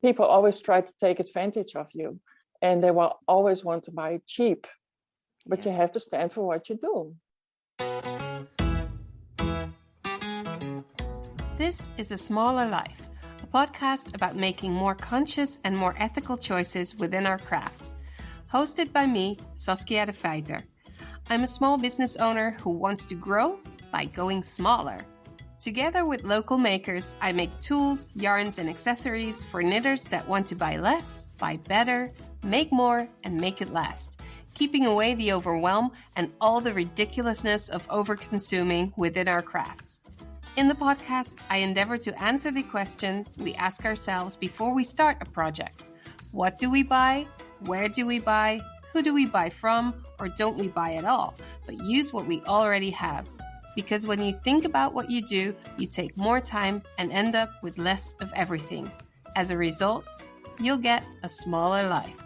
People always try to take advantage of you, and they will always want to buy cheap, but you have to stand for what you do. This is A Smaller Life, a podcast about making more conscious and more ethical choices within our crafts. Hosted by me, Saskia de Feiter. I'm a small business owner who wants to grow by going smaller. Together with local makers, I make tools, yarns, and accessories for knitters that want to buy less, buy better, make more, and make it last, keeping away the overwhelm and all the ridiculousness of over-consuming within our crafts. In the podcast, I endeavor to answer the question we ask ourselves before we start a project. What do we buy? Where do we buy? Who do we buy from? Or don't we buy at all, but use what we already have? Because when you think about what you do, you take more time and end up with less of everything. As a result, you'll get a smaller life.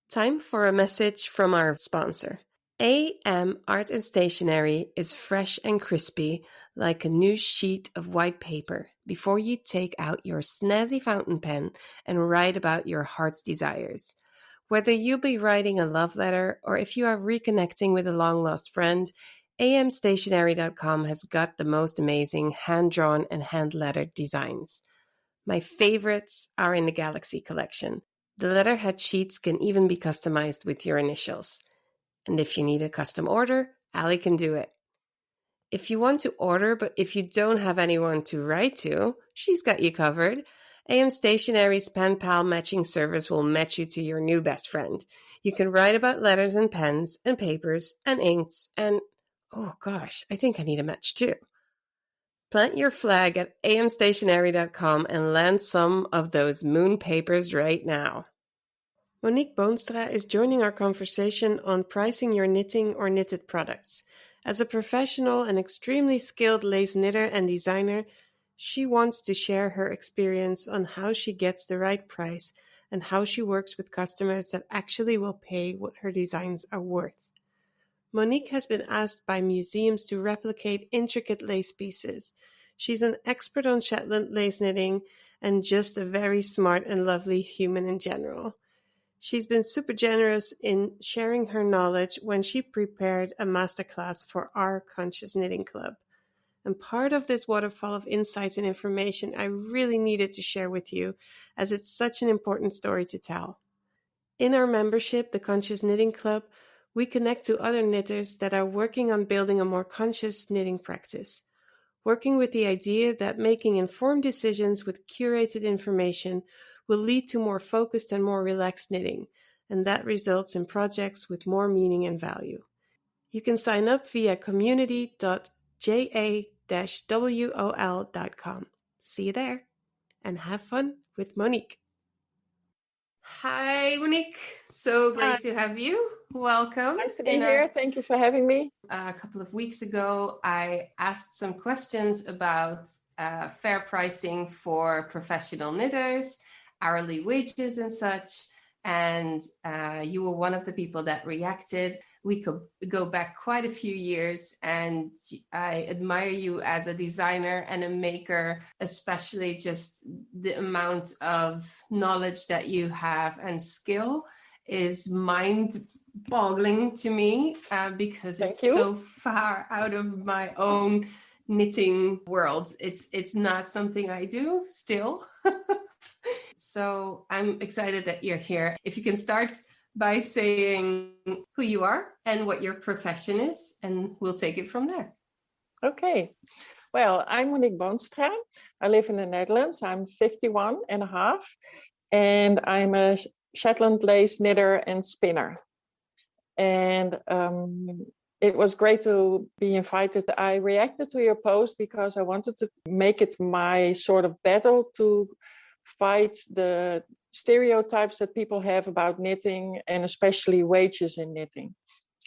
Time for a message from our sponsor. AM Art and Stationery is fresh and crispy like a new sheet of white paper before you take out your snazzy fountain pen and write about your heart's desires. Whether you'll be writing a love letter or if you are reconnecting with a long-lost friend, amstationery.com has got the most amazing hand-drawn and hand-lettered designs. My favorites are in the Galaxy collection. The letterhead sheets can even be customized with your initials. And if you need a custom order, Ali can do it. If you want to order, but if you don't have anyone to write to, she's got you covered. AM Stationery's Pen Pal matching service will match you to your new best friend. You can write about letters and pens and papers and inks and, oh gosh, I think I need a match too. Plant your flag at amstationery.com and land some of those moon papers right now. Monique Boonstra is joining our conversation on pricing your knitting or knitted products. As a professional and extremely skilled lace knitter and designer, she wants to share her experience on how she gets the right price and how she works with customers that actually will pay what her designs are worth. Monique has been asked by museums to replicate intricate lace pieces. She's an expert on Shetland lace knitting and just a very smart and lovely human in general. She's been super generous in sharing her knowledge when she prepared a masterclass for our Conscious Knitting Club. And part of this waterfall of insights and information I really needed to share with you, as it's such an important story to tell. In our membership, the Conscious Knitting Club, we connect to other knitters that are working on building a more conscious knitting practice, working with the idea that making informed decisions with curated information will lead to more focused and more relaxed knitting, and that results in projects with more meaning and value. You can sign up via community.ja-wol.com. See you there, and have fun with Monique. Hi, Monique. So great to have you. Welcome. Nice to be here. Thank you for having me. A couple of weeks ago, I asked some questions about fair pricing for professional knitters, hourly wages and such. And you were one of the people that reacted. We could go back quite a few years, and I admire you as a designer and a maker, especially just the amount of knowledge that you have and skill is mind-boggling to me because it's so far out of my own knitting world. It's not something I do still. So I'm excited that you're here. If you can start by saying who you are and what your profession is, and we'll take it from there. Okay. Well, I'm Monique Boonstra. I live in the Netherlands. I'm 51 and a half, and I'm a Shetland lace knitter and spinner. And it was great to be invited. I reacted to your post because I wanted to make it my sort of battle to fight the stereotypes that people have about knitting, and especially wages in knitting.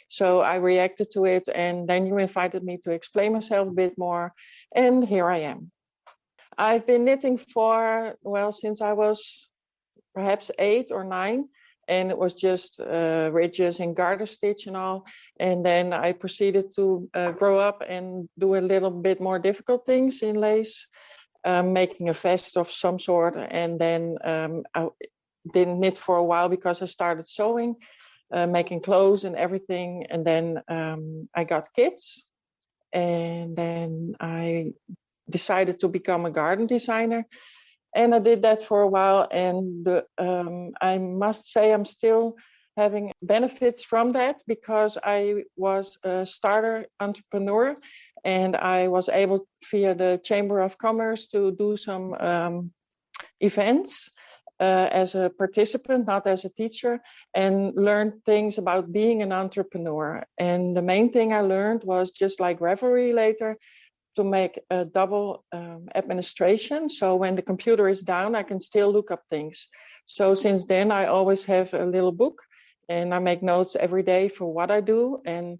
So I reacted to it, and then you invited me to explain myself a bit more, and here I am. I've been knitting since I was perhaps 8 or 9, and it was just ridges and garter stitch and all. And then I proceeded to grow up and do a little bit more difficult things in lace, making a vest of some sort. And then I didn't knit for a while because I started sewing, making clothes and everything. And then I got kids, and then I decided to become a garden designer. And I did that for a while, and I must say I'm still having benefits from that, because I was a starter entrepreneur, and I was able via the Chamber of Commerce to do some events as a participant, not as a teacher, and learn things about being an entrepreneur. And the main thing I learned was, just like Revelry later, to make a double administration. So when the computer is down, I can still look up things. So since then, I always have a little book, and I make notes every day for what I do, and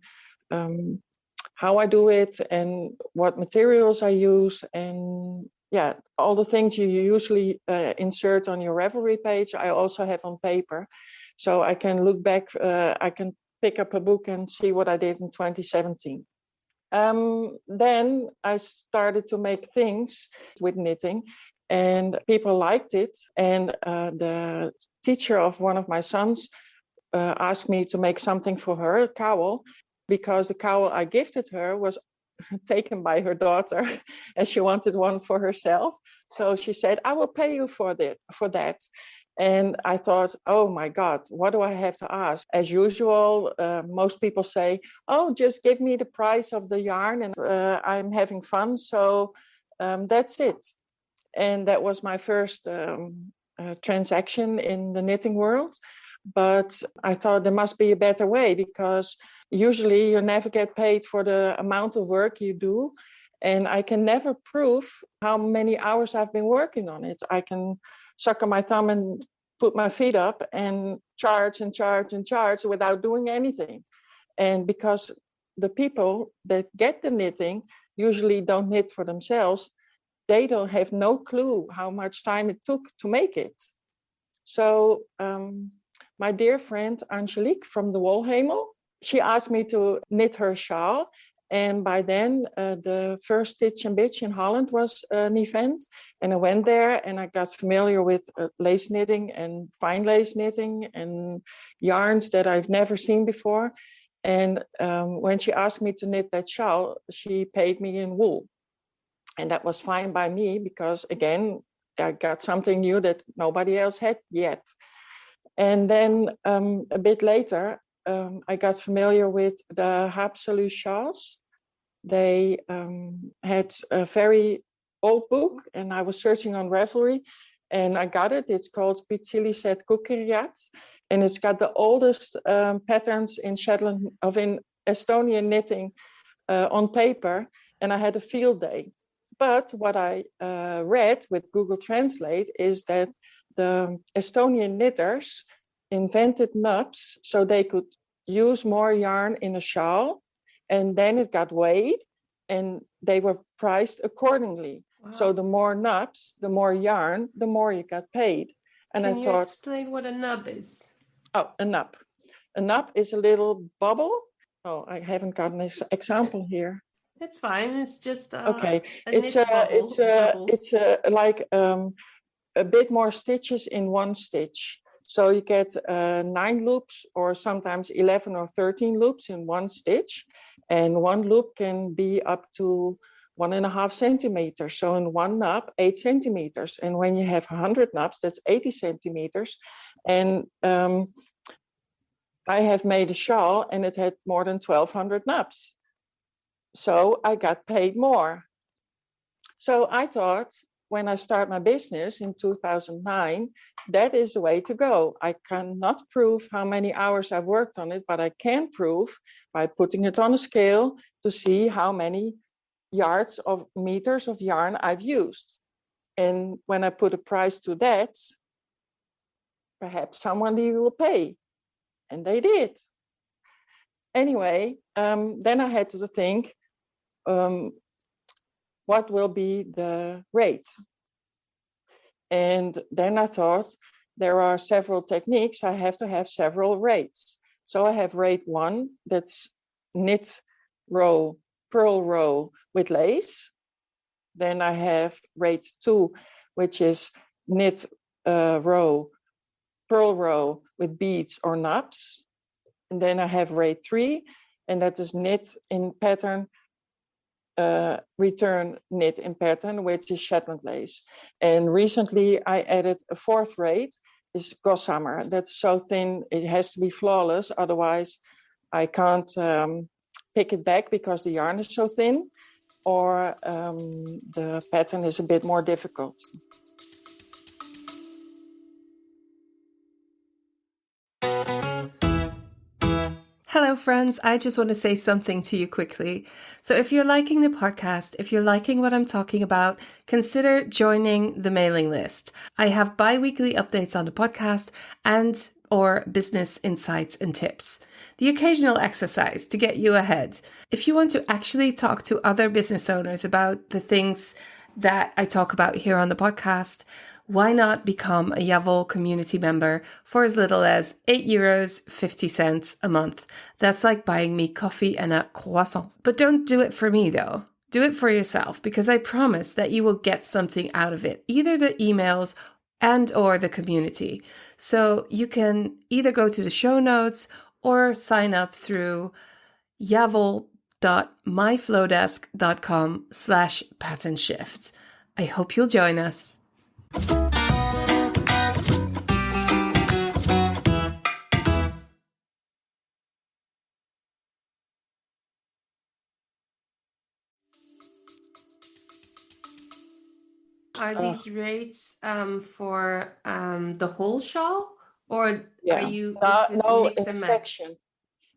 how I do it, and what materials I use, and yeah, all the things you usually insert on your Revelry page, I also have on paper. So I can look back, I can pick up a book and see what I did in 2017. Then I started to make things with knitting, and people liked it. And the teacher of one of my sons asked me to make something for her, a cowl, because the cowl I gifted her was taken by her daughter, and she wanted one for herself. So she said, "I will pay you for that." And I thought, oh my God, what do I have to ask? As usual, most people say, oh, just give me the price of the yarn, and I'm having fun. So that's it. And that was my first transaction in the knitting world. But I thought there must be a better way, because usually you never get paid for the amount of work you do. And I can never prove how many hours I've been working on it. I can suck on my thumb and put my feet up and charge and charge and charge without doing anything. And because the people that get the knitting usually don't knit for themselves, they don't have no clue how much time it took to make it. So my dear friend Angelique from the Wolhemel, she asked me to knit her shawl. And by then, the first Stitch and Bitch in Holland was an event. And I went there and I got familiar with lace knitting and fine lace knitting and yarns that I've never seen before. And when she asked me to knit that shawl, she paid me in wool. And that was fine by me, because, again, I got something new that nobody else had yet. And then a bit later, I got familiar with the Absolute shawls. They had a very old book, and I was searching on Ravelry, and I got it. It's called Pitsili Set Kukeriat, and it's got the oldest patterns in Shetland in Estonian knitting on paper, and I had a field day. But what I read with Google Translate is that the Estonian knitters invented nubs so they could use more yarn in a shawl, and then it got weighed and they were priced accordingly. Wow. So the more nubs, the more yarn, the more you got paid. And Can you explain what a nub is? Oh, a nub. A nub is a little bubble. Oh, I haven't got an example here. It's fine. It's just okay. It's like a bit more stitches in one stitch. So you get 9 loops, or sometimes 11 or 13 loops in one stitch. And one loop can be up to 1.5 centimeters. So in one nub, 8 centimeters. And when you have 100 nubs, that's 80 centimeters. And I have made a shawl and it had more than 1,200 nubs. So I got paid more. So I thought, when I start my business in 2009, that is the way to go. I cannot prove how many hours I've worked on it, but I can prove by putting it on a scale to see how many yards of meters of yarn I've used. And when I put a price to that, perhaps somebody will pay. And they did. Anyway, then I had to think, what will be the rate? And then I thought, there are several techniques, I have to have several rates. So I have rate 1, that's knit row, purl row with lace. Then I have rate 2, which is knit row, purl row with beads or knobs. And then I have rate 3, and that is knit in pattern, return knit in pattern, which is Shetland lace. And recently I added a 4th rate, is gossamer. That's so thin, it has to be flawless, otherwise I can't pick it back because the yarn is so thin, or the pattern is a bit more difficult. Hello, friends. I just want to say something to you quickly. So if you're liking the podcast, if you're liking what I'm talking about, consider joining the mailing list. I have bi-weekly updates on the podcast and or business insights and tips. The occasional exercise to get you ahead. If you want to actually talk to other business owners about the things that I talk about here on the podcast, why not become a Yavol community member for as little as €8.50 a month? That's like buying me coffee and a croissant. But don't do it for me though. Do it for yourself, because I promise that you will get something out of it, either the emails and or the community. So you can either go to the show notes or sign up through yavol.myflowdesk.com/patternshift. I hope you'll join us. Are these rates for the whole shawl, or are you no, mix and match? section?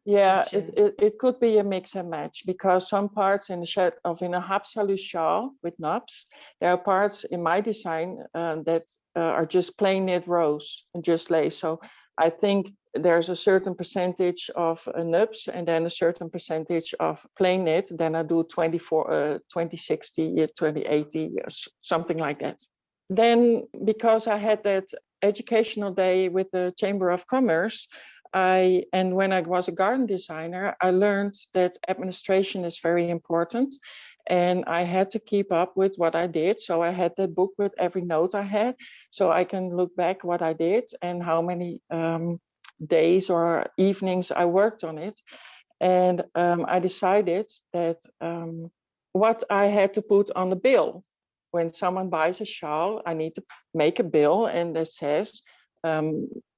Yeah, it could be a mix and match, because some parts in a hapsalu shawl with knobs, there are parts in my design that are just plain knit rows and just lace. So I think there's a certain percentage of nubs and then a certain percentage of plain knit. Then I do 20/60, 20/80, something like that. Then, because I had that educational day with the Chamber of Commerce, and when I was a garden designer, I learned that administration is very important, and I had to keep up with what I did. So I had the book with every note I had, so I can look back what I did and how many days or evenings I worked on it. And I decided that what I had to put on the bill. When someone buys a shawl, I need to make a bill, and that says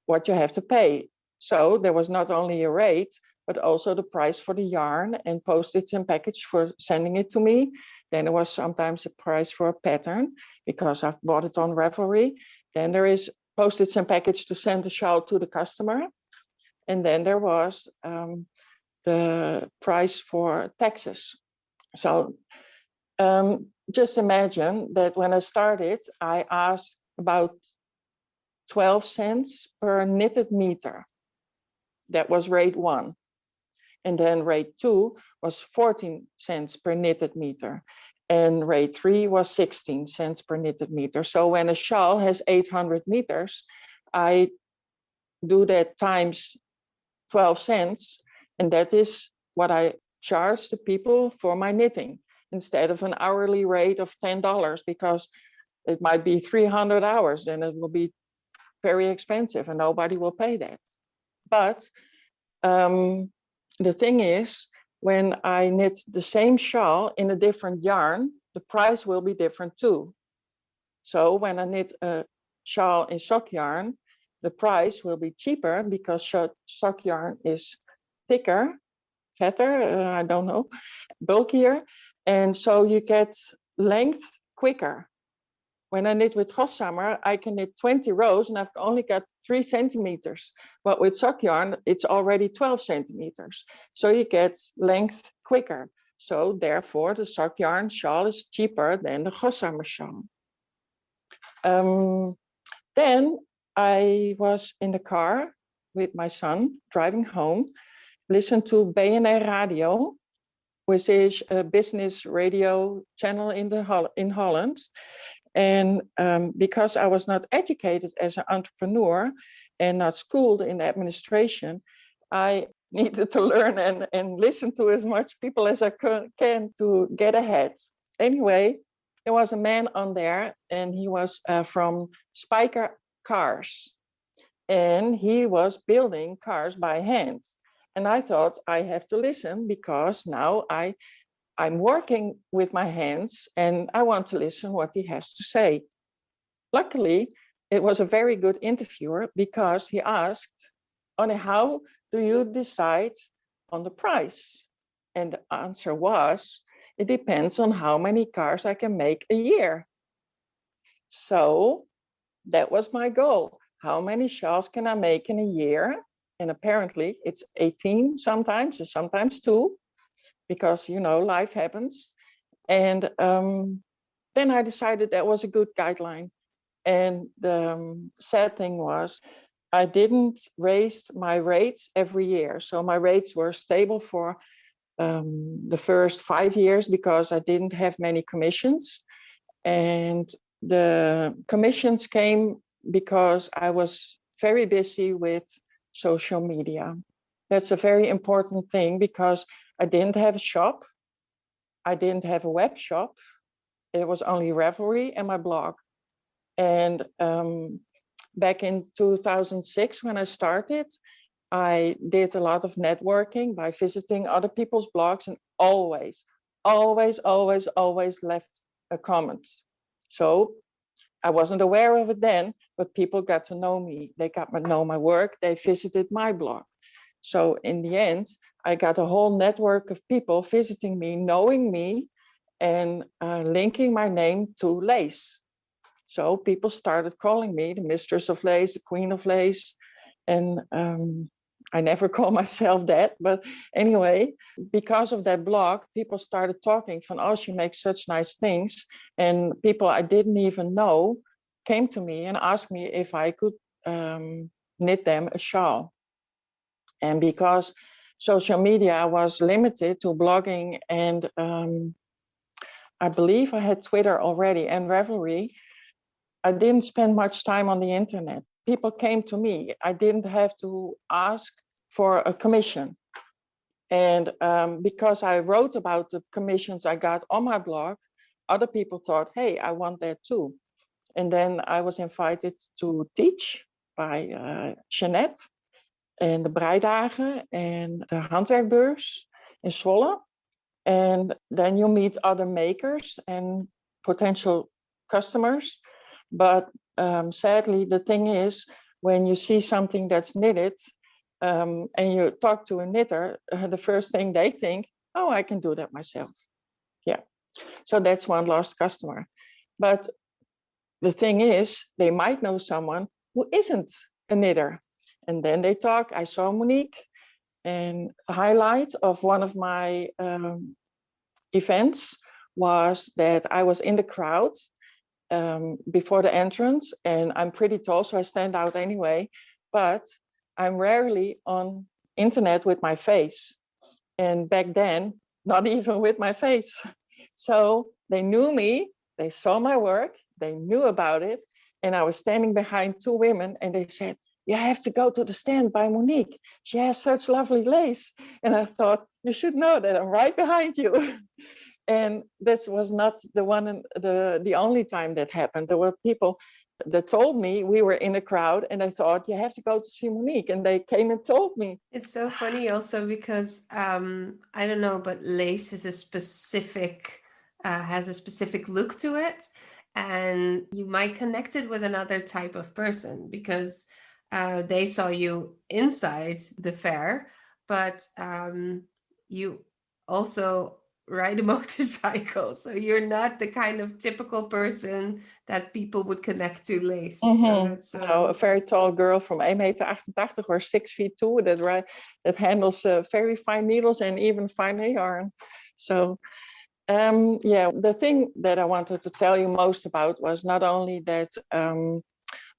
what you have to pay. So there was not only a rate, but also the price for the yarn and postage and package for sending it to me. Then there was sometimes a price for a pattern, because I've bought it on Ravelry. Then there is postage and package to send the shawl to the customer. And then there was the price for taxes. So just imagine that when I started, I asked about 12 cents per knitted meter. That was rate 1. And then rate 2 was 14 cents per knitted meter. And rate 3 was 16 cents per knitted meter. So when a shawl has 800 meters, I do that times 12 cents. And that is what I charge the people for my knitting, instead of an hourly rate of $10, because it might be 300 hours, then it will be very expensive and nobody will pay that. But the thing is, when I knit the same shawl in a different yarn, the price will be different too. So when I knit a shawl in sock yarn, the price will be cheaper, because sock yarn is thicker, fatter, I don't know, bulkier. And so you get length quicker. When I knit with gossamer, I can knit 20 rows and I've only got 3 centimeters. But with sock yarn, it's already 12 centimeters. So you get length quicker. So therefore, the sock yarn shawl is cheaper than the gossamer shawl. Then I was in the car with my son driving home, listened to BNR Radio, which is a business radio channel in Holland. And because I was not educated as an entrepreneur and not schooled in administration, I needed to learn and listen to as much people as I can to get ahead. Anyway, there was a man on there, and he was from Spyker Cars, and he was building cars by hand. And I thought, I have to listen because now I'm working with my hands and I want to listen what he has to say. Luckily, it was a very good interviewer because he asked, Anne, how do you decide on the price? And the answer was, it depends on how many cars I can make a year. So that was my goal. How many shawls can I make in a year? And apparently it's 18 sometimes, or sometimes 2, because, life happens. And then I decided that was a good guideline. And the sad thing was, I didn't raise my rates every year. So my rates were stable for the first 5 years because I didn't have many commissions. And the commissions came because I was very busy with social media. That's a very important thing because I didn't have a shop. I didn't have a web shop. It was only Ravelry and my blog. And back in 2006, when I started, I did a lot of networking by visiting other people's blogs and always left a comment. So I wasn't aware of it then, but people got to know me. They got to know my work. They visited my blog. So in the end, I got a whole network of people visiting me, knowing me, and linking my name to lace. So people started calling me the mistress of lace, the queen of lace. And I never call myself that. But anyway, because of that blog, people started talking from, oh, she makes such nice things. And people I didn't even know came to me and asked me if I could knit them a shawl. And because social media was limited to blogging and I believe I had Twitter already and Ravelry, I didn't spend much time on the internet. People came to me. I didn't have to ask for a commission. And because I wrote about the commissions I got on my blog, other people thought, hey, I want that too. And then I was invited to teach by Jeanette and de Breidagen and the Handwerkbeurs in Zwolle. And then you meet other makers and potential customers. But sadly, the thing is, when you see something that's knitted and you talk to a knitter, the first thing they think, oh, I can do that myself. Yeah. So that's one lost customer. But the thing is, they might know someone who isn't a knitter. And then they talk. I saw Monique, and a highlight of one of my events was that I was in the crowd before the entrance, and I'm pretty tall, so I stand out anyway, but I'm rarely on internet with my face. And back then, not even with my face. So they knew me, they saw my work, they knew about it, and I was standing behind 2 women, and they said, you have to go to the stand by Monique. She has such lovely lace. And I thought, you should know that I'm right behind you. And this was not the only time that happened. There were people that told me, we were in a crowd, and I thought, you have to go to see Monique. And they came and told me. It's so funny also because, I don't know, but lace is has a specific look to it. And you might connect it with another type of person because they saw you inside the fair, but you also ride a motorcycle. So you're not the kind of typical person that people would connect to lace. Mm-hmm. So that's a very tall girl from 1,88 meter or 6'2" that handles very fine needles and even finer yarn. So the thing that I wanted to tell you most about was not only that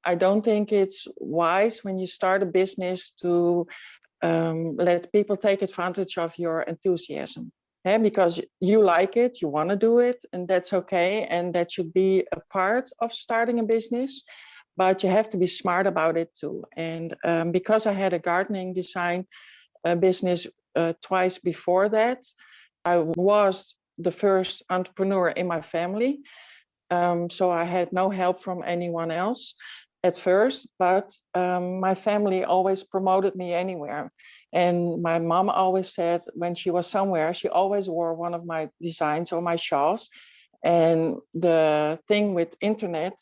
I don't think it's wise when you start a business to let people take advantage of your enthusiasm. because you like it, you want to do it, and that's okay. And that should be a part of starting a business, but you have to be smart about it too. And because I had a gardening design business twice before that, I was the first entrepreneur in my family. So I had no help from anyone else at first, but my family always promoted me anywhere. And my mom always said when she was somewhere, she always wore one of my designs or my shawls. And the thing with internet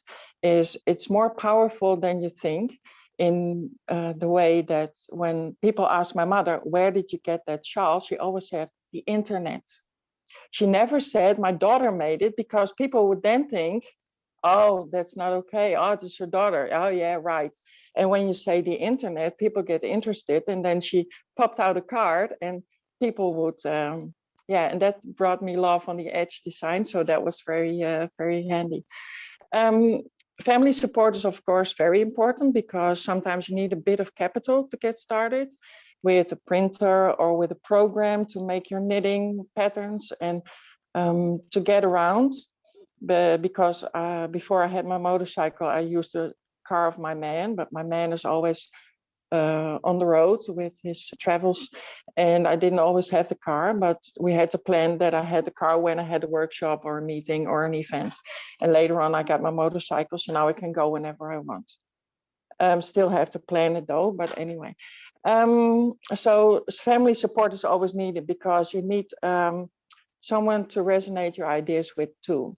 is it's more powerful than you think, in the way that when people ask my mother, where did you get that shawl? She always said, the internet. She never said my daughter made it, because people would then think, oh, that's not okay. Oh, it's your daughter. Oh, yeah, right. And when you say the internet, people get interested. And then she popped out a card and people would, and that brought me Love on the Edge design. So that was very handy. Family support is, of course, very important, because sometimes you need a bit of capital to get started with a printer or with a program to make your knitting patterns and to get around. Because before I had my motorcycle, I used the car of my man, but my man is always on the road with his travels, and I didn't always have the car, but we had to plan that I had the car when I had a workshop or a meeting or an event. And later on I got my motorcycle, so now I can go whenever I want. Still have to plan it though, but anyway. So family support is always needed, because you need someone to resonate your ideas with too.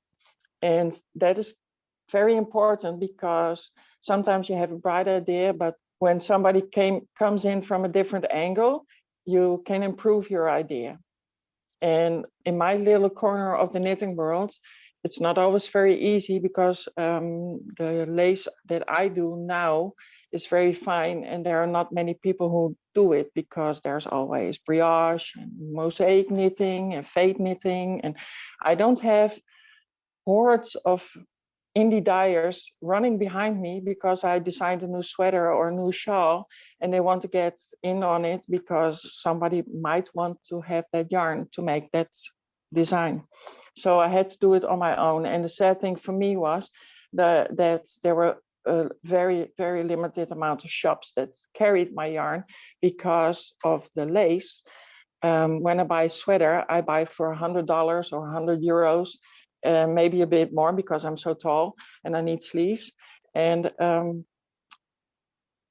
And that is very important, because sometimes you have a bright idea, but when somebody comes in from a different angle, you can improve your idea. And in my little corner of the knitting world, it's not always very easy, because the lace that I do now is very fine, and there are not many people who do it, because there's always brioche and mosaic knitting and fade knitting, and I don't have hordes of indie dyers running behind me because I designed a new sweater or a new shawl, and they want to get in on it because somebody might want to have that yarn to make that design. So I had to do it on my own. And the sad thing for me was that there were a very, very limited amount of shops that carried my yarn because of the lace. When I buy a sweater, I buy for $100 or €100. Maybe a bit more, because I'm so tall and I need sleeves. And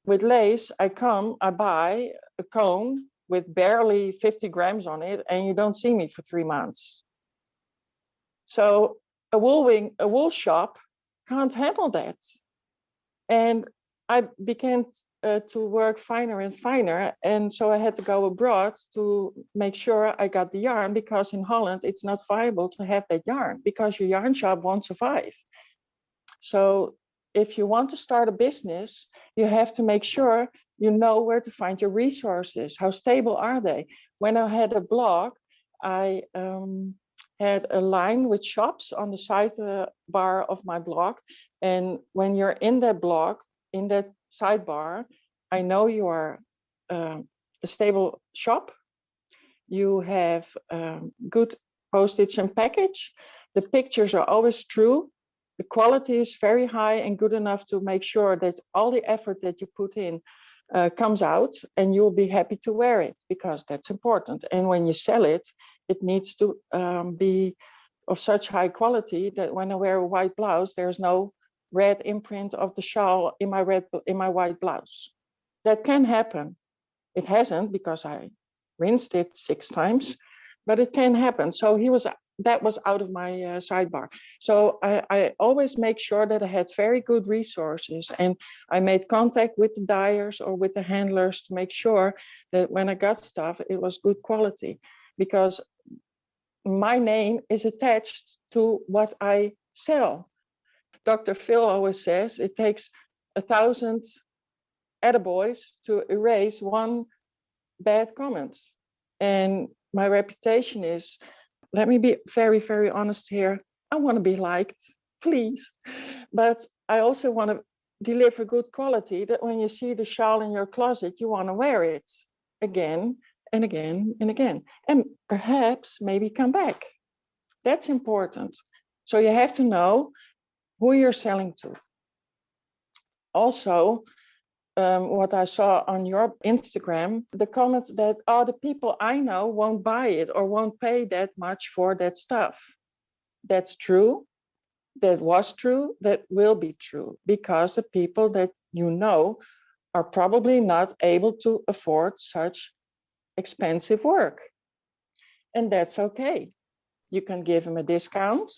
with lace, I buy a cone with barely 50 grams on it, and you don't see me for 3 months. So a wool shop can't handle that. And I began to work finer and finer. And so I had to go abroad to make sure I got the yarn, because in Holland, it's not viable to have that yarn, because your yarn shop won't survive. So if you want to start a business, you have to make sure you know where to find your resources. How stable are they? When I had a blog, I had a line with shops on the sidebar of my blog. And when you're in that blog, in that sidebar, I know you are a stable shop. You have good postage and package. The pictures are always true. The quality is very high and good enough to make sure that all the effort that you put in comes out, and you'll be happy to wear it, because that's important. And when you sell it, it needs to be of such high quality that when I wear a white blouse, there's no red imprint of the shawl in my white blouse. That can happen. It hasn't, because I rinsed it 6 times, but it can happen. So that was out of my sidebar. So I always make sure that I had very good resources, and I made contact with the dyers or with the handlers to make sure that when I got stuff, it was good quality, because my name is attached to what I sell. Dr. Phil always says it takes 1,000 attaboys to erase one bad comment. And my reputation is, let me be very, very honest here, I want to be liked, please. But I also want to deliver good quality, that when you see the shawl in your closet, you want to wear it again and again and again. And perhaps maybe come back. That's important. So you have to know who you're selling to. Also, what I saw on your Instagram, the comments that, oh, the people I know won't buy it or won't pay that much for that stuff. That's true. That was true. That will be true, because the people that you know are probably not able to afford such expensive work. And that's okay. You can give them a discount.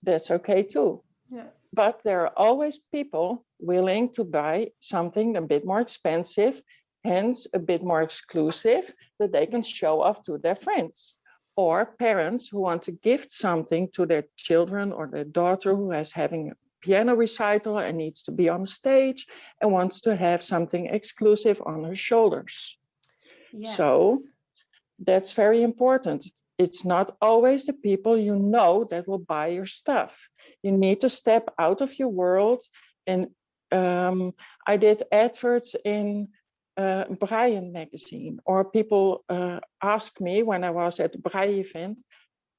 That's okay too. Yeah. But there are always people willing to buy something a bit more expensive, hence a bit more exclusive, that they can show off to their friends. Or parents who want to gift something to their children or their daughter who is having a piano recital and needs to be on stage and wants to have something exclusive on her shoulders. Yes. So that's very important. It's not always the people you know that will buy your stuff. You need to step out of your world. And I did adverts in Braille magazine, or people asked me when I was at the Braille event,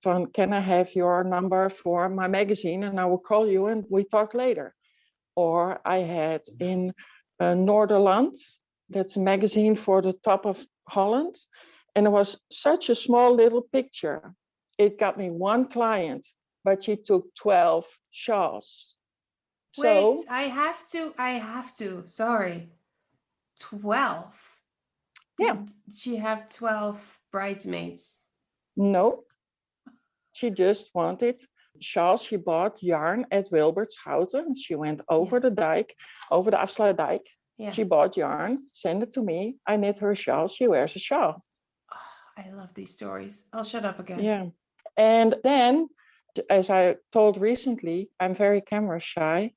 van, can I have your number for my magazine and I will call you and we talk later. Or I had in Noorderland, that's a magazine for the top of Holland. And it was such a small little picture. It got me one client, but she took 12 shawls. Wait, So, I have to, sorry. 12? yeah. Did she have 12 bridesmaids? No, she just wanted shawls. She bought yarn at Wilbertshouten. She went over the dike, over the Afsluitdijk. Yeah. She bought yarn, sent it to me. I knit her shawl. She wears a shawl. Oh, I love these stories. I'll shut up again. Yeah. And then, as I told recently, I'm very camera shy.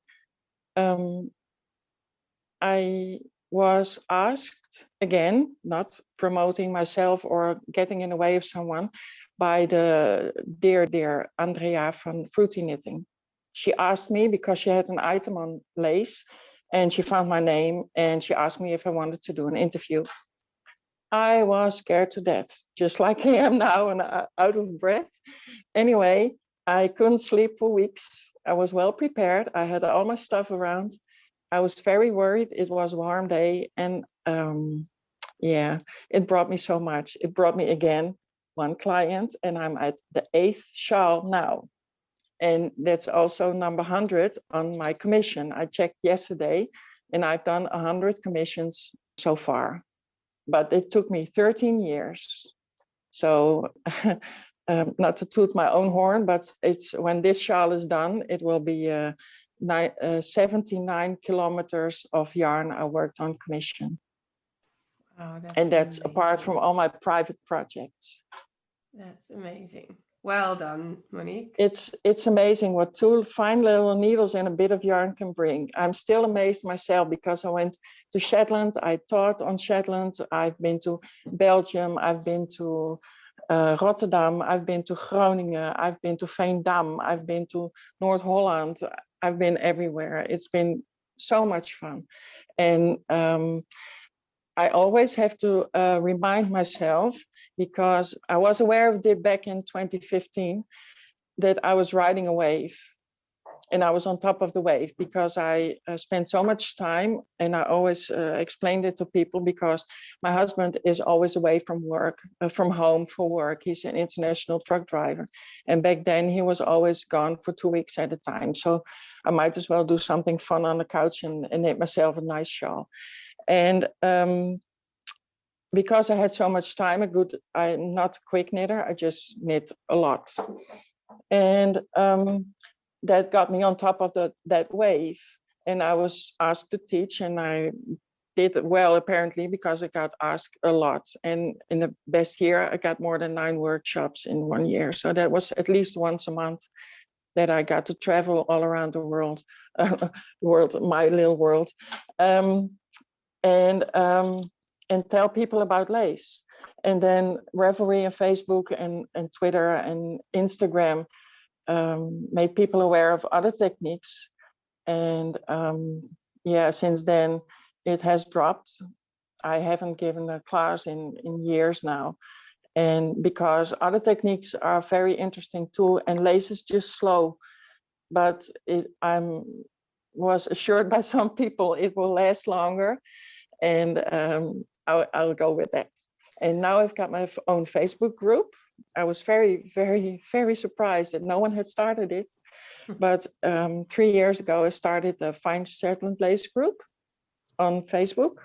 I was asked, again, not promoting myself or getting in the way of someone, by the dear Andrea van Fruity Knitting. She asked me because she had an item on lace and she found my name and she asked me if I wanted to do an interview. I was scared to death, just like I am now, and out of breath. Anyway, I couldn't sleep for weeks. I was well prepared. I had all my stuff around. I was very worried. It was a warm day. And it brought me so much. It brought me again one client, and I'm at the 8th shawl now. And that's also number 100 on my commission. I checked yesterday, and I've done 100 commissions so far. But it took me 13 years. So not to toot my own horn, but it's when this shawl is done, it will be 79 kilometers of yarn I worked on commission. Oh, that's and that's amazing. Apart from all my private projects. That's amazing. Well done, Monique. It's amazing what 2 fine little needles and a bit of yarn can bring. I'm still amazed myself because I went to Shetland. I taught on Shetland. I've been to Belgium. I've been to Rotterdam. I've been to Groningen. I've been to Veendam. I've been to North Holland. I've been everywhere. It's been so much fun. And I always have to remind myself, because I was aware of it back in 2015, that I was riding a wave and I was on top of the wave because I spent so much time, and I always explained it to people because my husband is always away from work, from home for work. He's an international truck driver. And back then he was always gone for 2 weeks at a time. So I might as well do something fun on the couch and knit myself a nice shawl. And because I had so much time, I'm not a quick knitter, I just knit a lot. And that got me on top of that wave. And I was asked to teach, and I did well, apparently, because I got asked a lot. And in the best year, I got more than 9 workshops in 1 year. So that was at least once a month that I got to travel all around the world, my little world. And tell people about lace. And then Ravelry and Facebook and Twitter and Instagram made people aware of other techniques. And since then it has dropped I haven't given a class in years now. And because other techniques are very interesting too, and lace is just slow, but I'm was assured by some people it will last longer, and I'll go with that. And now I've got my own Facebook group. I was very, very, very surprised that no one had started it. But 3 years ago, I started the Fine Shetland Lace group on Facebook,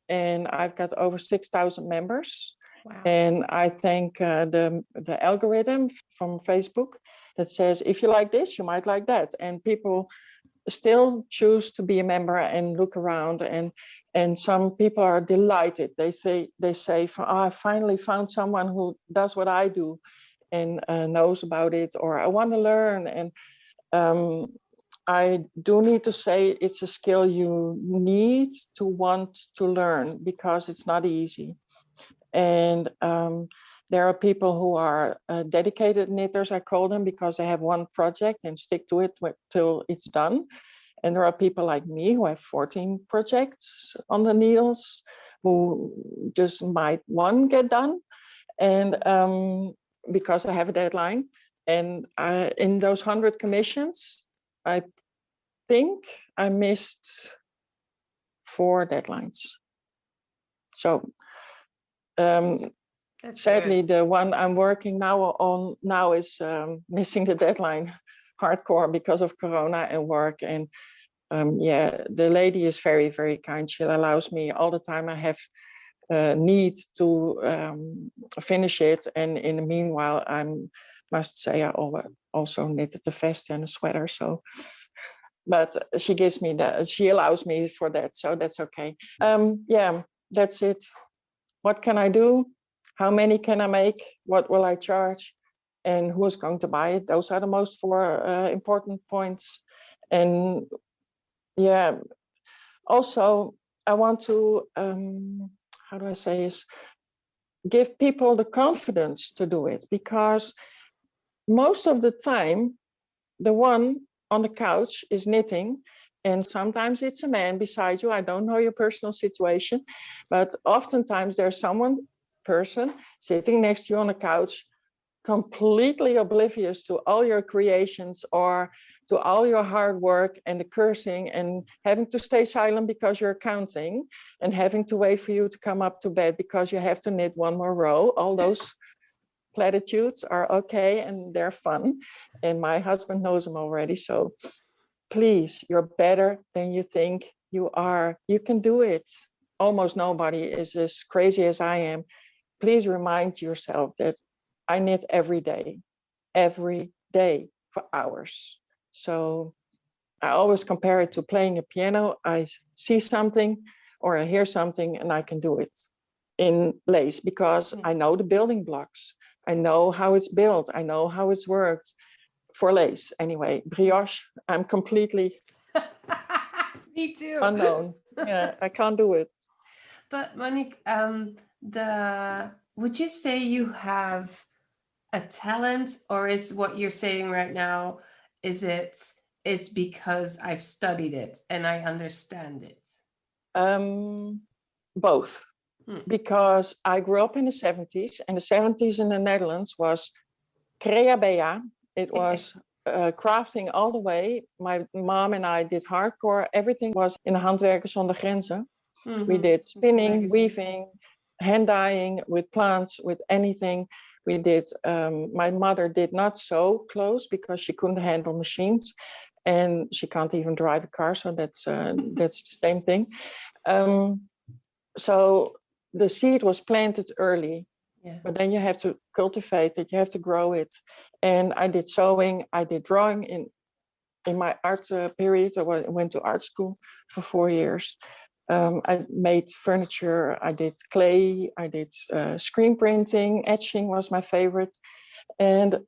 and I've got over 6,000 members. Wow. And I thank the algorithm from Facebook that says, if you like this, you might like that. And people still choose to be a member and look around, and some people are delighted. They say, oh, I finally found someone who does what I do and knows about it, or I want to learn. And I do need to say it's a skill you need to want to learn, because it's not easy. And there are people who are dedicated knitters, I call them, because they have one project and stick to it till it's done. And there are people like me who have 14 projects on the needles, who just might one get done, and because I have a deadline. And in those 100 commissions, I think I missed 4 deadlines. So sadly, good. the one I'm working on now is missing the deadline hardcore because of Corona and work. And yeah, the lady is very, very kind. She allows me all the time I have need to finish it. And in the meanwhile, I must say I also knitted a vest and a sweater. So, but she gives me that. She allows me for that, so that's okay. Yeah, that's it. What can I do? How many can I make? What will I charge? And who's going to buy it? Those are the most 4 important points. And yeah, also I want to, how do I say this? Give people the confidence to do it, because most of the time, the one on the couch is knitting, and sometimes it's a man beside you. I don't know your personal situation, but oftentimes there's person sitting next to you on the couch, completely oblivious to all your creations or to all your hard work and the cursing and having to stay silent because you're counting and having to wait for you to come up to bed because you have to knit 1 more row. All those platitudes are okay and they're fun. And my husband knows them already. So please, you're better than you think you are. You can do it. Almost nobody is as crazy as I am. Please remind yourself that I knit every day for hours. So I always compare it to playing a piano. I see something or I hear something and I can do it in lace because I know the building blocks. I know how it's built. I know how it's worked for lace. Anyway, brioche, I'm completely Me too. unknown. Yeah, I can't do it. But Monique, would you say you have a talent, or is what you're saying right now, it's because I've studied it and I understand it? Both. Because I grew up in the 70s, and the 70s in the Netherlands was crea bea. It was crafting all the way. My mom and I did hardcore. Everything was in Handwerkers zonder Grenzen. We did spinning, weaving, hand dyeing with plants, with anything. We did. My mother did not sew clothes because she couldn't handle machines, and she can't even drive a car. So that's the same thing. So the seed was planted early, but then you have to cultivate it. You have to grow it. And I did sewing. I did drawing in my art period. I went to art school for 4 years. I made furniture. I did clay. I did screen printing. Etching was my favorite. And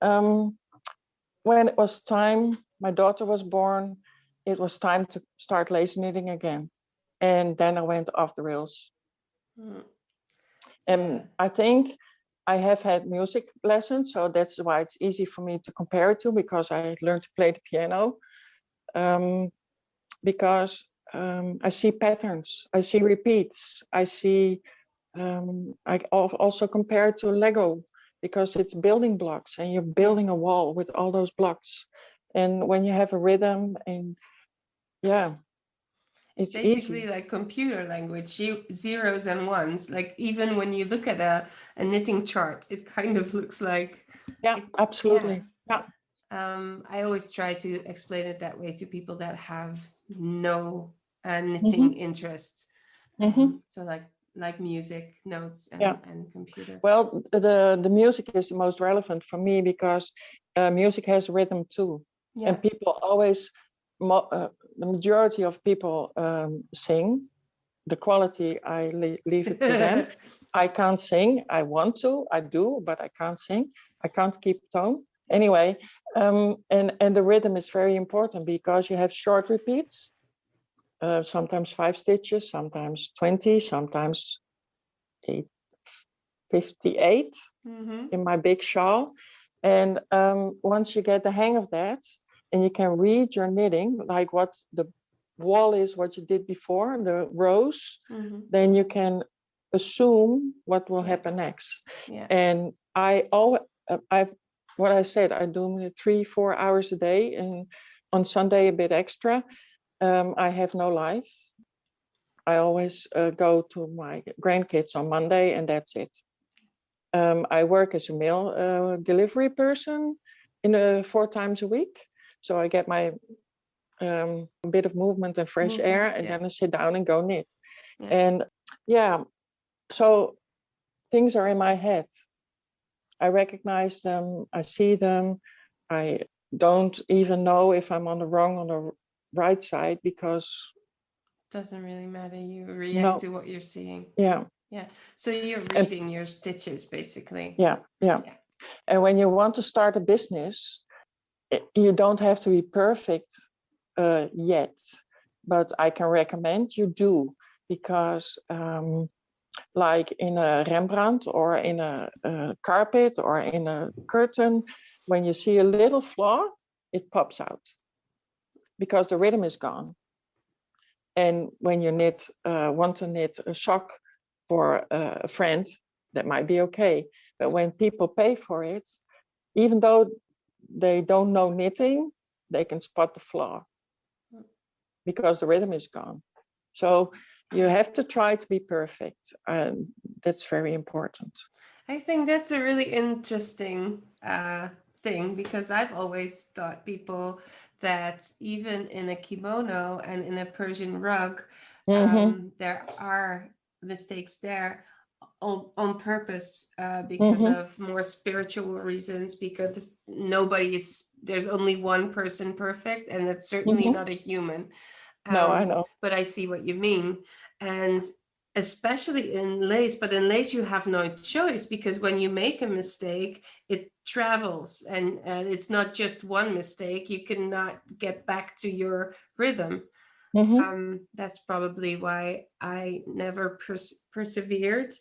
when it was time, my daughter was born. It was time to start lace knitting again. And then I went off the rails. And I think I have had music lessons, so that's why it's easy for me to compare it to, because I learned to play the piano. Because I see patterns, I see repeats, I see, I also compare it to Lego because it's building blocks and you're building a wall with all those blocks. And when you have a rhythm and it's basically easy. like computer language, zeros and ones. Like even when you look at a knitting chart, it kind of looks like. Yeah, absolutely. Yeah. I always try to explain it that way to people that have no knitting interest. So like music, notes, and computer. Well, the music is the most relevant for me because music has rhythm too. Yeah. And people always, the majority of people sing. The quality, I leave it to them. I can't sing. I want to, I do, but I can't sing. I can't keep tone. Anyway, and the rhythm is very important because you have short repeats, sometimes 5 stitches, sometimes 20, sometimes 58 in my big shawl. And once you get the hang of that, and you can read your knitting, like what the wall is, what you did before, the rows, then you can assume what will happen next. Yeah. And what I said, I do 3-4 hours a day, and on Sunday a bit extra. I have no life. I always go to my grandkids on Monday, and that's it. I work as a mail delivery person 4 times a week. So I get my bit of movement and fresh air, and then I sit down and go knit. And so things are in my head. I recognize them, I see them. I don't even know if I'm on the wrong or the right side because doesn't really matter. You react to what you're seeing. Yeah. So you're reading your stitches basically. Yeah. And when you want to start a business, you don't have to be perfect yet, but I can recommend you do, because like in a Rembrandt or in a carpet or in a curtain, when you see a little flaw, it pops out because the rhythm is gone. And when you want to knit a sock for a friend, that might be okay. But when people pay for it, even though they don't know knitting, they can spot the flaw because the rhythm is gone. So you have to try to be perfect, and that's very important. I think that's a really interesting thing, because I've always thought people that even in a kimono and in a Persian rug, there are mistakes there on purpose, because of more spiritual reasons, because there's only one person perfect, and that's certainly not a human. No, I know. But I see what you mean. And especially in lace, but in lace you have no choice, because when you make a mistake, it travels, and it's not just one mistake. You cannot get back to your rhythm. That's probably why I never persevered,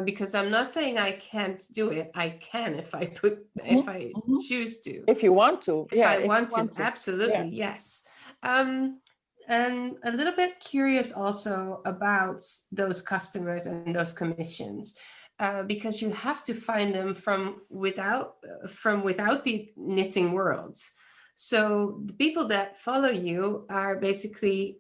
because I'm not saying I can't do it. I can if I choose to. If you want to. If I want to, absolutely, yes. And a little bit curious also about those customers and those commissions, because you have to find them from without the knitting world. So the people that follow you are basically,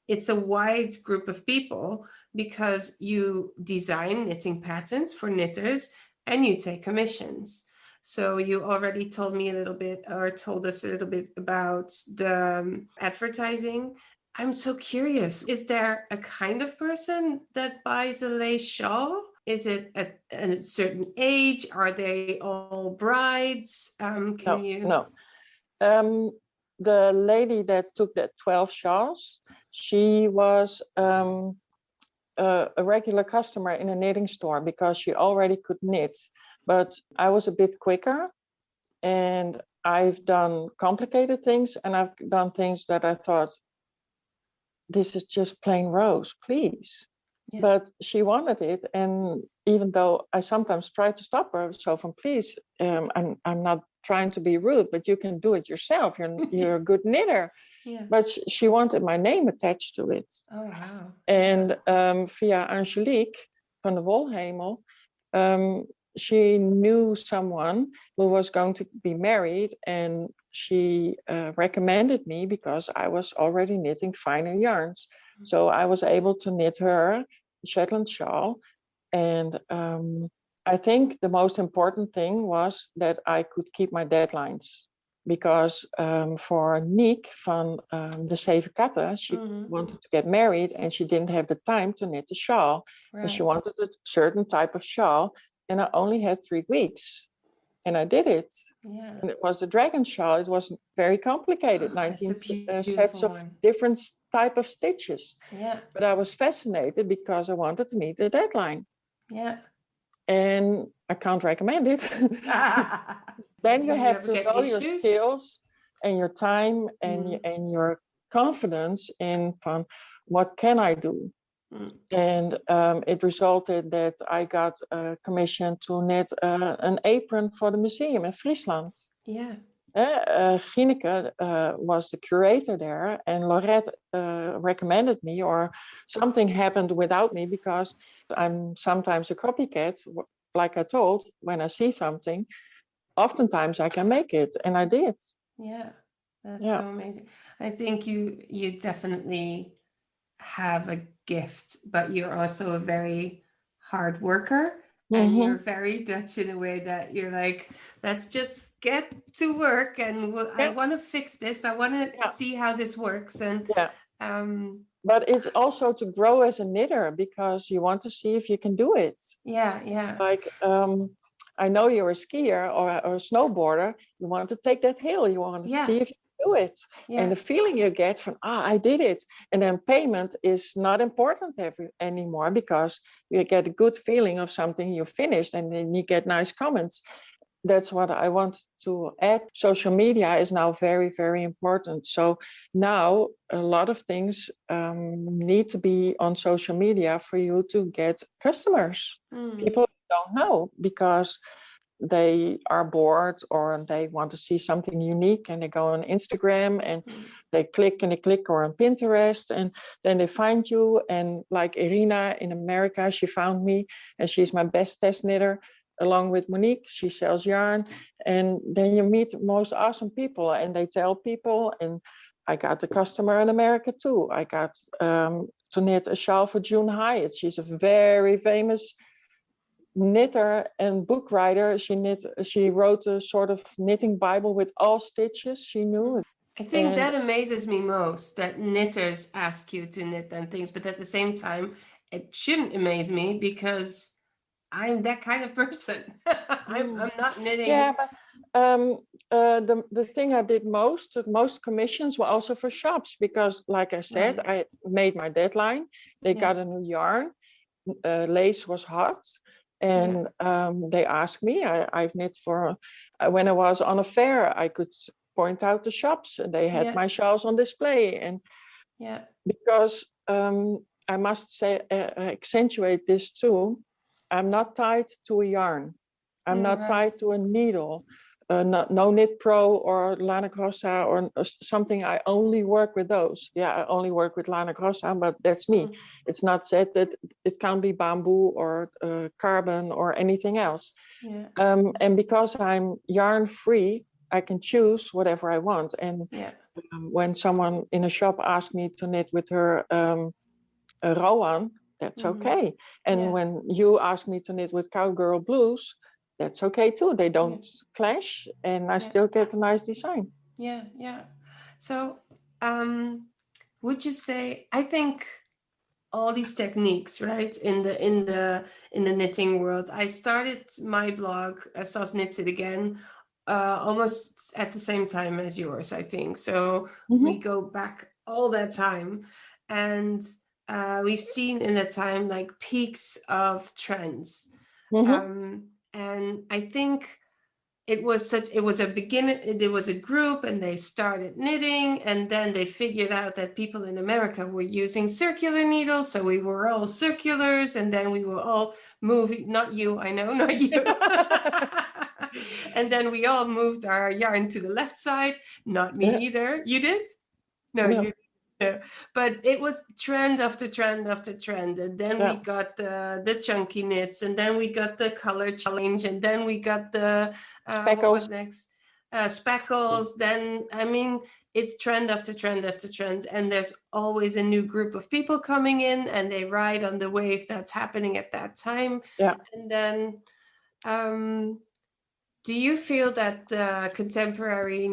it's a wide group of people, because you design knitting patterns for knitters and you take commissions. So you already told us a little bit about the advertising. I'm so curious. Is there a kind of person that buys a lace shawl? Is it at a certain age? Are they all brides? No. The lady that took that 12 shawls, she was a regular customer in a knitting store because she already could knit. But I was a bit quicker, and I've done complicated things, and I've done things that I thought, this is just plain rose, please. Yeah. But she wanted it, and even though I sometimes try to stop her, so from please, I'm not trying to be rude, but you can do it yourself. You're a good knitter. Yeah. But she wanted my name attached to it. Oh, wow. And via Angelique van de Wolhemel, she knew someone who was going to be married, and she recommended me because I was already knitting finer yarns. So I was able to knit her a Shetland shawl. And I think the most important thing was that I could keep my deadlines. Because for Niek van de Zeven Katten, she wanted to get married and she didn't have the time to knit the shawl. Right. And she wanted a certain type of shawl. And I only had 3 weeks. And I did it. Yeah. And it was the dragon shawl. It was very complicated, Oh, 19 sets beautiful of one. different type of stitches. Yeah. But I was fascinated because I wanted to meet the deadline. Yeah. And I can't recommend it. Then you have to know your skills and your time and your confidence in from what can I do. And it resulted that I got a commission to knit an apron for the museum in Friesland. Yeah. Gineke was the curator there, and Laurette recommended me, or something happened without me, because I'm sometimes a copycat. Like I told, when I see something, oftentimes I can make it, and I did. Yeah, that's so amazing. I think you definitely have a gift, but you're also a very hard worker, and you're very Dutch in a way that you're like, let's just get to work, and I want to fix this. I want to see how this works, and but it's also to grow as a knitter, because you want to see if you can do it. Yeah. Like I know you're a skier or a snowboarder. You want to take that hill. You want to see if you can do it. And the feeling you get from, I did it. And then payment is not important anymore, because you get a good feeling of something you finished, and then you get nice comments. That's what I want to add. Social media is now very, very important. So now a lot of things need to be on social media for you to get customers. People don't know because they are bored, or they want to see something unique, and they go on Instagram and they click or on Pinterest, and then they find you. And like Irina in America, she found me, and she's my best test knitter. Along with Monique, she sells yarn, and then you meet most awesome people, and they tell people. And I got the customer in America too. I got to knit a shawl for June Hyatt. She's a very famous knitter and book writer. She wrote a sort of knitting Bible with all stitches she knew. I think that amazes me most, that knitters ask you to knit them things, but at the same time, it shouldn't amaze me, because I'm that kind of person. I'm not knitting. Yeah, but the thing I did most commissions were also for shops, because like I said, I made my deadline. They got a new yarn. Lace was hot. And they asked me, I've knit for, when I was on a fair, I could point out the shops, and they had my shawls on display. And because I must say, accentuate this too, I'm not tied to a yarn. I'm not tied to a needle. No Knit Pro or Lana Grossa or something. I only work with those. I only work with Lana Grossa, but that's me. It's not said that it can't be bamboo or carbon or anything else. And because I'm yarn free, I can choose whatever I want. And when someone in a shop asks me to knit with her a Rowan, that's okay. And when you ask me to knit with Cowgirl Blues, that's okay too. They don't clash, and I still get a nice design. So would you say, I think all these techniques, right, in the knitting world, I started my blog, Sas Knits It Again, almost at the same time as yours, I think. So we go back all that time, and we've seen in that time like peaks of trends. And I think it was a beginner, there was a group and they started knitting, and then they figured out that people in America were using circular needles, so we were all circulars, and then we were all moving, not you, I know, not you. And then we all moved our yarn to the left side. Not me either. You did? No, No. you didn't. But it was trend after trend after trend, and then we got the chunky knits, and then we got the color challenge, and then we got the Speckles. what was next? Speckles. Then, I mean, it's trend after trend after trend, and there's always a new group of people coming in, and they ride on the wave that's happening at that time. Yeah. And then do you feel that the contemporary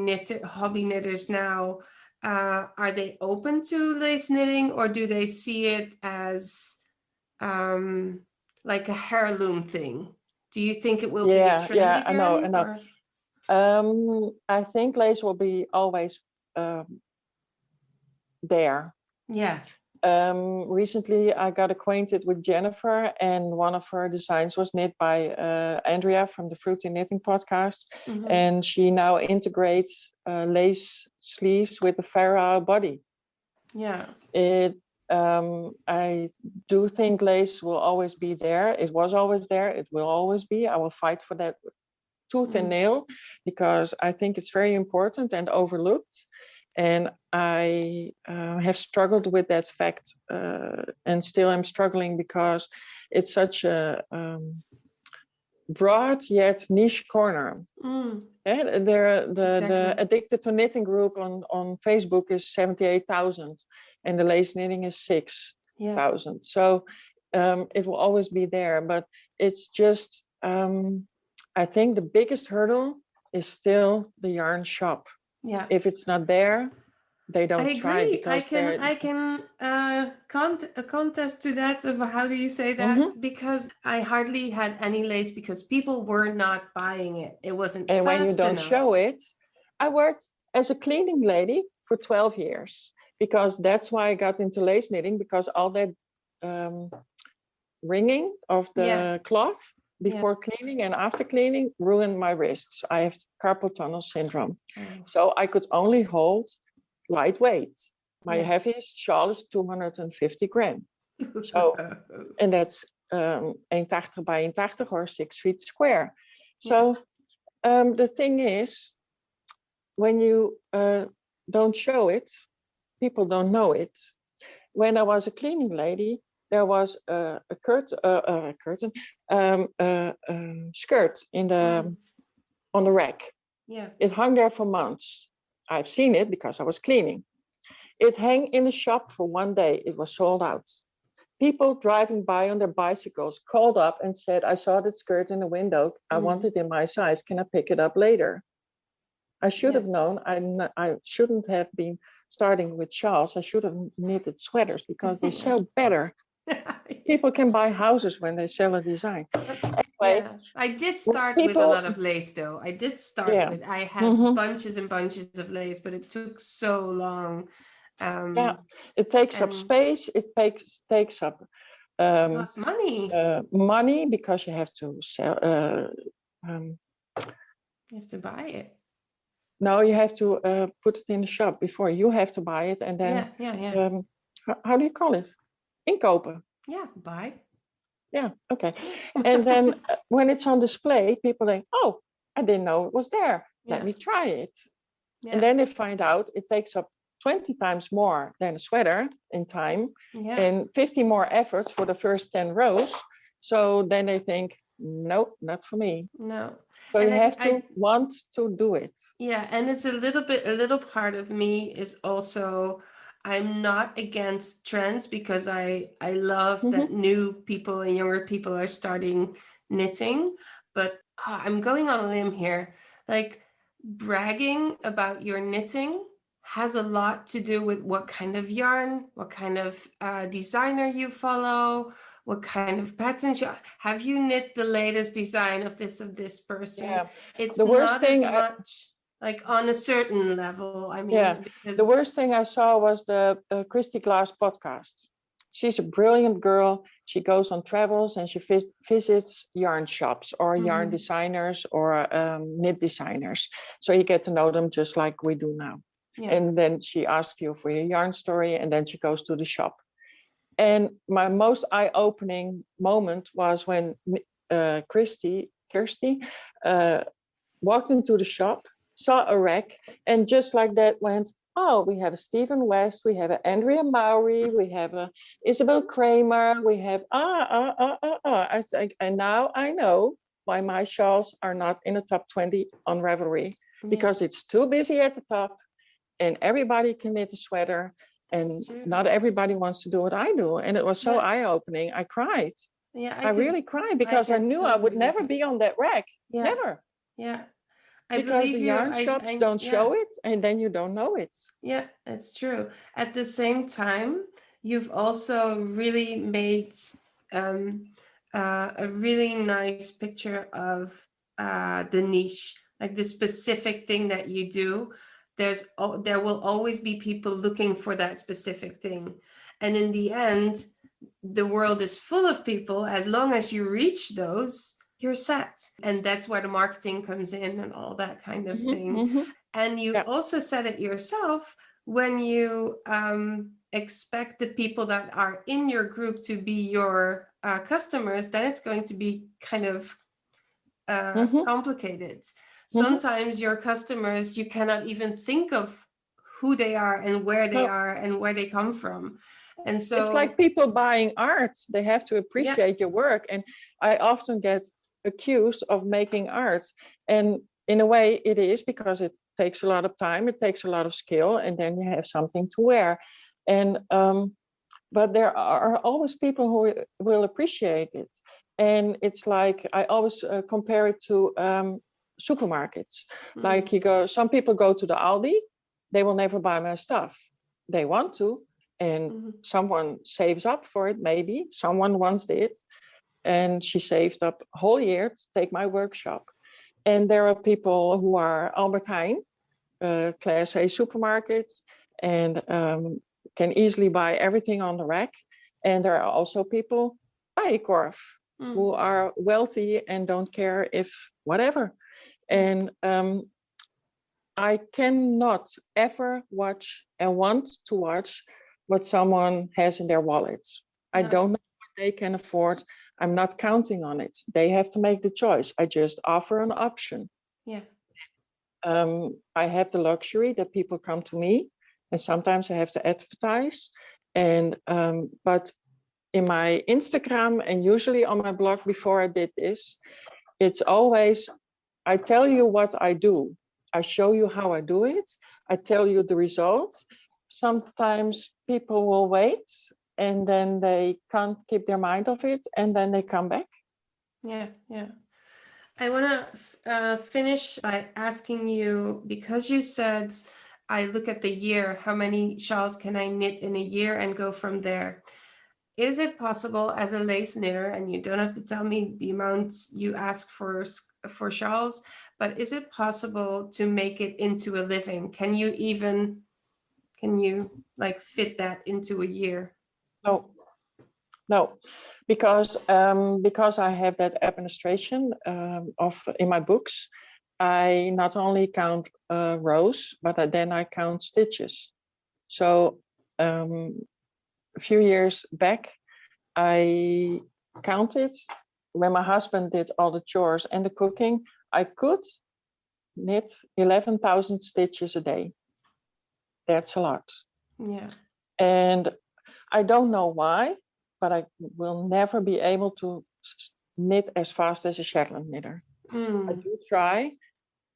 hobby knitters now, are they open to lace knitting, or do they see it as like a heirloom thing? Do you think it will be a trend again? I know. I think lace will be always there. Yeah. Recently, I got acquainted with Jennifer, and one of her designs was knit by Andrea from the Fruity Knitting podcast. Mm-hmm. And she now integrates lace sleeves with the Farah body. Yeah. I do think lace will always be there. It was always there. It will always be. I will fight for that tooth and nail, because I think it's very important and overlooked. And I have struggled with that fact, and still am struggling, because it's such a broad yet niche corner. And the Addicted to Knitting group on Facebook is 78,000, and the lace knitting is 6,000. So it will always be there, but it's just I think the biggest hurdle is still the yarn shop. Yeah. If it's not there, they don't I try. agree. I can contest to that. Of how do you say that? Mm-hmm. Because I hardly had any lace, because people were not buying it. It wasn't. And when you don't show it, I worked as a cleaning lady for 12 years, because that's why I got into lace knitting, because all that wringing of the cloth before cleaning and after cleaning ruined my wrists. I have carpal tunnel syndrome. So I could only hold lightweight. My heaviest shawl is 250 gram. So, and that's 180 by 180 or 6 feet square. So the thing is, when you don't show it, people don't know it. When I was a cleaning lady, there was a skirt in the on the rack. Yeah, it hung there for months. I've seen it because I was cleaning. It hung in the shop for one day. It was sold out. People driving by on their bicycles called up and said, "I saw that skirt in the window. I want it in my size. Can I pick it up later?" I should have known. I shouldn't have been starting with shawls. I should have knitted sweaters, because they sell better. People can buy houses when they sell a design. Anyway, I did start with a lot of lace, though. I did start with, I had bunches and bunches of lace, but it took so long. It takes up space. It takes up costs money. Money, because you have to sell. You have to buy it. No, you have to put it in the shop before you have to buy it, and then how do you call it? Inkopen. Yeah, buy. Yeah, okay. And then when it's on display, people think, "Oh, I didn't know it was there. Let me try it." Yeah. And then they find out it takes up 20 times more than a sweater in time, and 50 more efforts for the first 10 rows. So then they think, "Nope, not for me." No. So you have to want to do it. Yeah, and it's a little part of me is also, I'm not against trends, because I love that new people and younger people are starting knitting, but I'm going on a limb here. Like, bragging about your knitting has a lot to do with what kind of yarn, what kind of designer you follow, what kind of patterns have you knit the latest design of this person. Yeah. It's the worst not thing as much like on a certain level. I mean, the worst thing I saw was the Christy Glass podcast. She's a brilliant girl. she goes on travels and she visits yarn shops or yarn designers or knit designers. So you get to know them just like we do now. Yeah. And then she asks you for your yarn story, and then she goes to the shop. And my most eye-opening moment was when Kirsty walked into the shop, saw a rack, and just like that went, oh, we have a Stephen West, we have an Andrea Mowry, we have a Isabel Kramer, we have I think, and now I know why my shawls are not in the top 20 on Ravelry, because it's too busy at the top, and everybody can knit a sweater, and not everybody wants to do what I do. And it was so eye-opening. I cried. Yeah, I really cried because I knew I would never be on that rack. Yeah. Never. Yeah. Because the yarn shops don't show it, and then you don't know it. Yeah, that's true. At the same time, you've also really made a really nice picture of the niche, like the specific thing that you do. There will always be people looking for that specific thing. And in the end, the world is full of people. As long as you reach those, you're set. And that's where the marketing comes in and all that kind of thing. And you also said it yourself, when you expect the people that are in your group to be your customers, then it's going to be kind of complicated. Sometimes your customers, you cannot even think of who they are and where they are and where they come from. And so it's like people buying art. They have to appreciate your work. And I often get accused of making art. And in a way it is, because it takes a lot of time, it takes a lot of skill, and then you have something to wear. And but there are always people who will appreciate it. And it's like, I always compare it to supermarkets. Like some people go to the Aldi, they will never buy my stuff. They want to, and someone saves up for it. Maybe someone once did, and she saved up a whole year to take my workshop. And there are people who are Albert Heijn, Class A supermarkets, and can easily buy everything on the rack. And there are also people, Bijenkorf, who are wealthy and don't care if whatever. And I cannot ever watch and want to watch what someone has in their wallets. I don't know what they can afford. I'm not counting on it. They have to make the choice. I just offer an option. Yeah. I have the luxury that people come to me, and sometimes I have to advertise. And but in my Instagram and usually on my blog before I did this, it's always, I tell you what I do. I show you how I do it. I tell you the results. Sometimes people will wait, and then they can't keep their mind off it, and then they come back. Yeah, yeah. I want to finish by asking you, because you said, I look at the year, how many shawls can I knit in a year and go from there? Is it possible as a lace knitter, and you don't have to tell me the amount you ask for shawls, but is it possible to make it into a living? Can you like fit that into a year? No, because I have that administration in my books. I not only count rows, but then I count stitches. So a few years back, I counted when my husband did all the chores and the cooking. I could knit 11,000 stitches a day. That's a lot. Yeah. And I don't know why, but I will never be able to knit as fast as a Shetland knitter. I do try,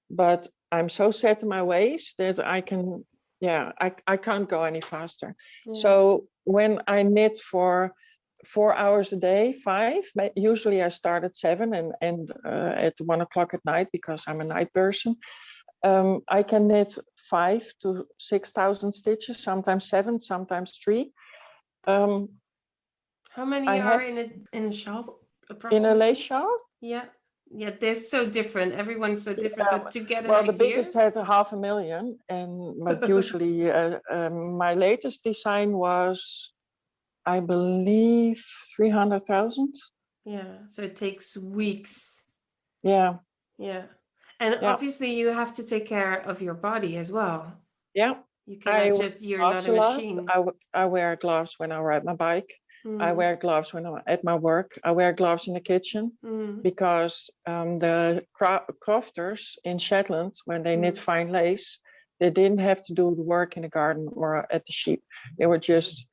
but I'm so set in my ways that I can't go any faster. Yeah. So when I knit for 4 hours a day, 5, usually I start at 7 and at 1 o'clock at night, because I'm a night person. I can knit 5 to 6,000 stitches, sometimes 7, sometimes 3. How many are in a shawl? In a lace shawl? Yeah. Yeah, they're so different. Everyone's so different, but to get an idea. The biggest has 500,000, but usually my latest design was I believe 300,000. Yeah, so it takes weeks. Yeah. Yeah. And Yeah. obviously you have to take care of your body as well. Yeah. You I cannot wear you're not gloves a a lot. machine. I wear gloves when I ride my bike. I Mm. wear gloves when I'm at my work. I wear gloves in the kitchen because the crofters in Shetland, when they knit fine lace, they didn't have to do the work in the garden or at the sheep. They were just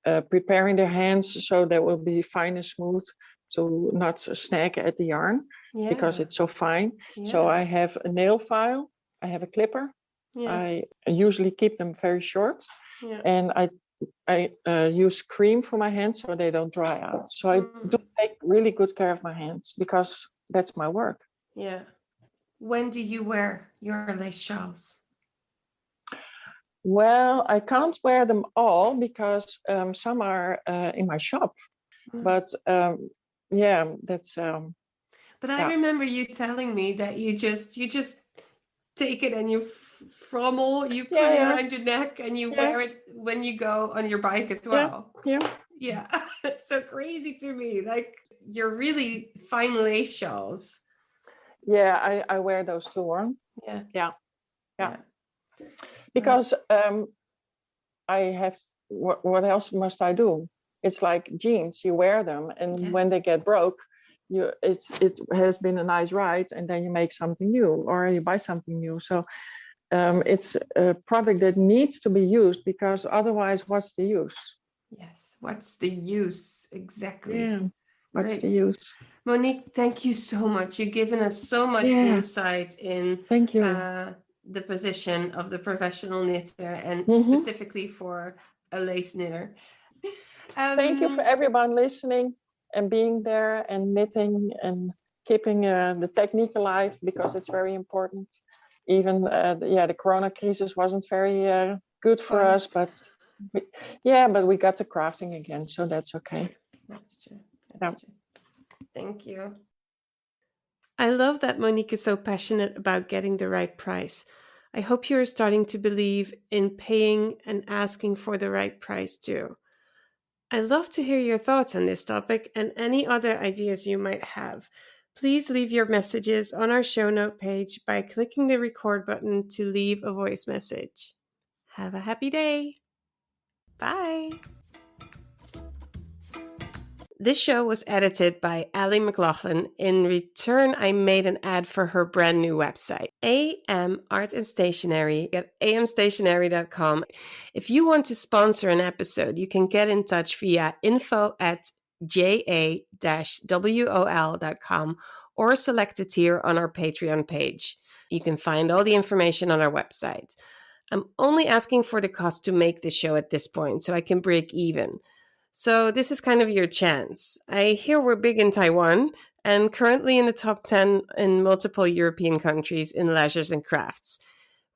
preparing their hands so they will be fine and smooth to not snag at the yarn because it's so fine. Yeah. So I have a nail file, I have a clipper. Yeah. I usually keep them very short, Yeah. and I use cream for my hands so they don't dry out. So I do take really good care of my hands because that's my work. Yeah. When do you wear your lace shawls? Well, I can't wear them all because some are in my shop. But yeah, that's. But I remember you telling me that you just take it and you frommel, you put it around your neck and you wear it when you go on your bike as well. Yeah. It's so crazy to me. Like, you're really fine lace shawls. Yeah, I wear those too. Yeah. Because I have, what else must I do? It's like jeans, you wear them, and when they get broke, it has been a nice ride, and then you make something new or you buy something new. So it's a product that needs to be used because otherwise, what's the use? Yes, what's the use? Exactly. Yeah, what's the use? Monique, thank you so much. You've given us so much insight in thank you. The position of the professional knitter and specifically for a lace knitter. Thank you for everyone listening and being there and knitting and keeping the technique alive because it's very important. Even the Corona crisis wasn't very good for us, but we got to crafting again, so that's okay. That's true. That's true. Thank you. I love that Monique is so passionate about getting the right price. I hope you're starting to believe in paying and asking for the right price too. I'd love to hear your thoughts on this topic and any other ideas you might have. Please leave your messages on our show note page by clicking the record button to leave a voice message. Have a happy day. Bye. This show was edited by Ali McLaughlin. In return, I made an ad for her brand new website, AM Art and Stationery at amstationery.com. If you want to sponsor an episode, you can get in touch via info@ja-wol.com or select a tier on our Patreon page. You can find all the information on our website. I'm only asking for the cost to make this show at this point so I can break even. So this is kind of your chance. I hear we're big in Taiwan and currently in the top 10 in multiple European countries in leisures and crafts.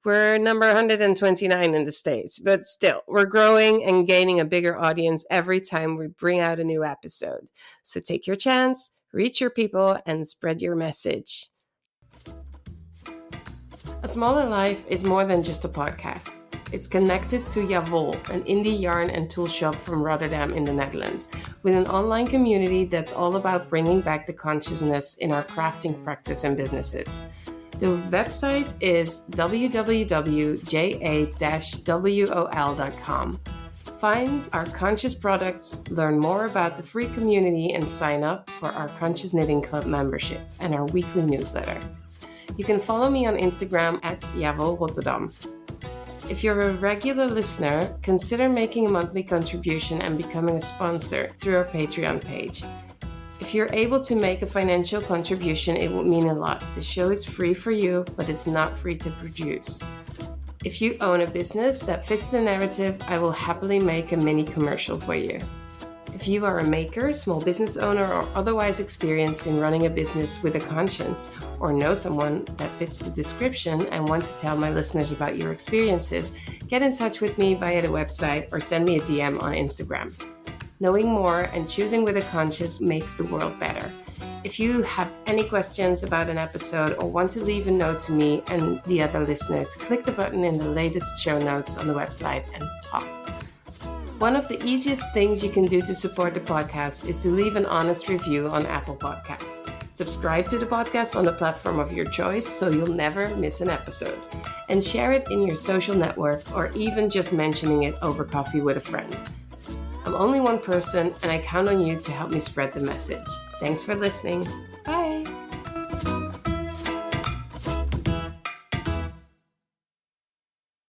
We're number 129 in the States, but still, we're growing and gaining a bigger audience every time we bring out a new episode. So take your chance, reach your people, and spread your message. A Smaller Life is more than just a podcast. It's connected to Javol, an indie yarn and tool shop from Rotterdam in the Netherlands, with an online community that's all about bringing back the consciousness in our crafting practice and businesses. The website is www.ja-wol.com. Find our Conscious products, learn more about the free community, and sign up for our Conscious Knitting Club membership and our weekly newsletter. You can follow me on Instagram @JavolRotterdam. If you're a regular listener, consider making a monthly contribution and becoming a sponsor through our Patreon page. If you're able to make a financial contribution, it would mean a lot. The show is free for you, but it's not free to produce. If you own a business that fits the narrative, I will happily make a mini commercial for you. If you are a maker, small business owner, or otherwise experienced in running a business with a conscience, or know someone that fits the description and want to tell my listeners about your experiences, get in touch with me via the website or send me a DM on Instagram. Knowing more and choosing with a conscience makes the world better. If you have any questions about an episode or want to leave a note to me and the other listeners, click the button in the latest show notes on the website and talk. One of the easiest things you can do to support the podcast is to leave an honest review on Apple Podcasts. Subscribe to the podcast on the platform of your choice so you'll never miss an episode. And share it in your social network or even just mentioning it over coffee with a friend. I'm only one person and I count on you to help me spread the message. Thanks for listening. Bye.